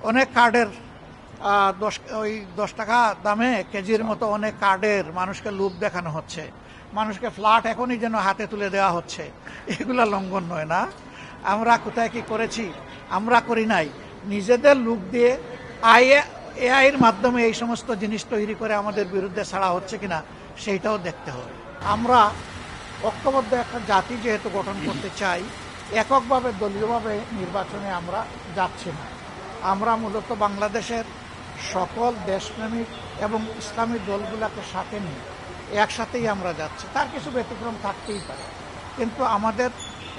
অনেক কার্ডের 10 টাকা দামে কেজির মতো অনেক কার্ডের মানুষকে লোভ দেখানো হচ্ছে, মানুষকে ফ্ল্যাট এখনই যেন হাতে তুলে দেওয়া হচ্ছে। এগুলা লঙ্ঘন নয় না? আমরা কোথায় কি করেছি? আমরা করি নাই। নিজেদের লোক দিয়ে এআইয়ের মাধ্যমে এই সমস্ত জিনিস তৈরি করে আমাদের বিরুদ্ধে ছাড়া হচ্ছে কিনা সেইটাও দেখতে হবে। আমরা ঐক্যবদ্ধ একটা জাতি যেহেতু গঠন করতে চাই, এককভাবে দলীয়ভাবে নির্বাচনে আমরা যাচ্ছি না। আমরা মূলত বাংলাদেশের সকল দেশপ্রেমিক এবং ইসলামী দলগুলোকে সাথে নিয়ে একসাথেই আমরা যাচ্ছি। তার কিছু ব্যতিক্রম থাকতেই পারে, কিন্তু আমাদের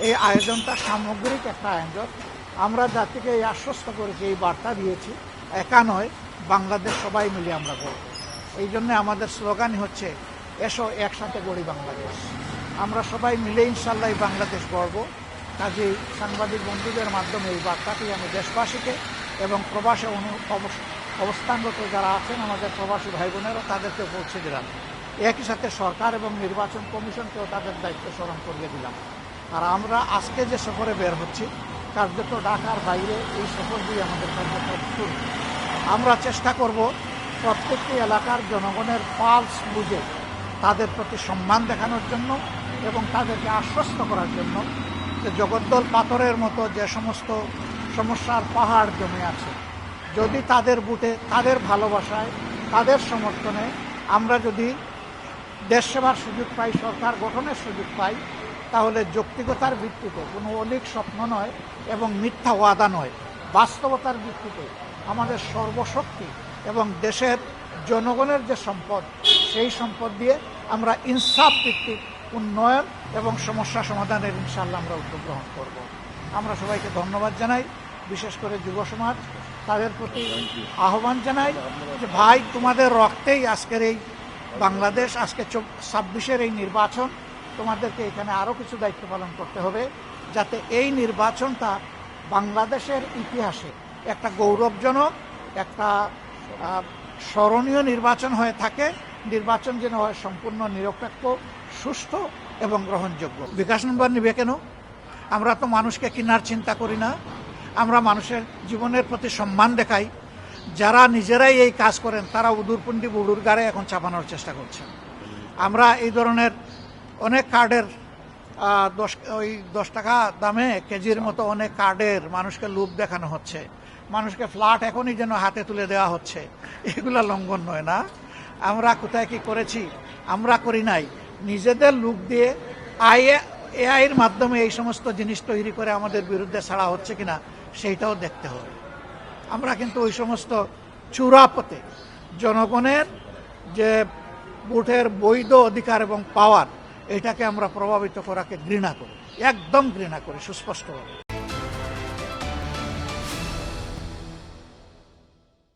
এই আয়োজনটা সামগ্রিক একটা আয়োজন। আমরা জাতিকে এই আশ্বস্ত করেছি, এই বার্তা দিয়েছি, একা নয়, বাংলাদেশ সবাই মিলে আমরা গড়ব। এই জন্য আমাদের স্লোগানই হচ্ছে, এসো একসাথে গড়ি বাংলাদেশ। আমরা সবাই মিলে ইনশাল্লাহ এই বাংলাদেশ গড়ব। কাজেই সাংবাদিক বন্ধুদের মাধ্যমে এই বার্তাটি আমি দেশবাসীকে এবং প্রবাসে অবস্থানরত যারা আছেন আমাদের প্রবাসী ভাই বোনেরা তাদেরকে পৌঁছে দিলাম। একই সাথে সরকার এবং নির্বাচন কমিশনকেও তাদের দায়িত্ব স্মরণ করিয়ে দিলাম। আর আমরা আজকে যে সফরে বের হচ্ছি, কার্যত ঢাকার বাইরে এই সফর দিয়ে আমাদের কার্যক্রম শুরু। আমরা চেষ্টা করব প্রত্যেকটি এলাকার জনগণের পালস বুঝে তাদের প্রতি সম্মান দেখানোর জন্য এবং তাদেরকে আশ্বস্ত করার জন্য যে জগদ্দল পাথরের মতো যে সমস্ত সমস্যার পাহাড় জমে আছে, যদি তাদের বুটে, তাদের ভালোবাসায়, তাদের সমর্থনে আমরা যদি দেশ সেবার সুযোগ পাই, সরকার গঠনের সুযোগ পাই, তাহলে যৌক্তিকতার ভিত্তিতে, কোনো অলীক স্বপ্ন নয় এবং মিথ্যা ওয়াদা নয়, বাস্তবতার ভিত্তিতে আমাদের সর্বশক্তি এবং দেশের জনগণের যে সম্পদ, সেই সম্পদ দিয়ে আমরা ইনসাফ ভিত্তিক উন্নয়ন এবং সমস্যা সমাধানের ইনশাআল্লাহ আমরা উদ্যোগ গ্রহণ করব। আমরা সবাইকে ধন্যবাদ জানাই, বিশেষ করে যুব সমাজ, তাদের প্রতি আহ্বান জানাই যে ভাই, তোমাদের রক্তেই আজকের এই বাংলাদেশ, আজকে 26-এর এই নির্বাচন, তোমাদেরকে এখানে আরও কিছু দায়িত্ব পালন করতে হবে, যাতে এই নির্বাচনটা বাংলাদেশের ইতিহাসে একটা গৌরবজনক, একটা স্মরণীয় নির্বাচন হয়ে থাকে। নির্বাচন যেন হয় সম্পূর্ণ নিরপেক্ষ, সুষ্ঠু এবং গ্রহণযোগ্য। বিকাশ নম্বর নিবে কেন? আমরা তো মানুষকে কেনার চিন্তা করি না, আমরা মানুষের জীবনের প্রতি সম্মান দেখাই। যারা নিজেরাই এই কাজ করেন তারা উদুরপুন্ডি বুড়ুর গাড়ে এখন চাপানোর চেষ্টা করছেন। আমরা এই ধরনের অনেক কার্ডের 10 টাকা দামে কেজির মতো অনেক কার্ডের মানুষকে লোভ দেখানো হচ্ছে, মানুষকে ফ্ল্যাট এখনই যেন হাতে তুলে দেওয়া হচ্ছে। এগুলা লঙ্ঘন নয় না? আমরা কোথায় কি করেছি? আমরা করি নাই। নিজেদের লোক দিয়ে এআইয়ের মাধ্যমে এই সমস্ত জিনিস তৈরি করে আমাদের বিরুদ্ধে ছাড়া হচ্ছে কিনা সেইটাও দেখতে হবে। আমরা কিন্তু ওই সমস্ত চূড়াপথে জনগণের যে ভোটের বৈধ অধিকার এবং পাওয়ার, এটাকে আমরা প্রভাবিত করাকে ঘৃণা করি, একদম ঘৃণা করি সুস্পষ্টভাবে।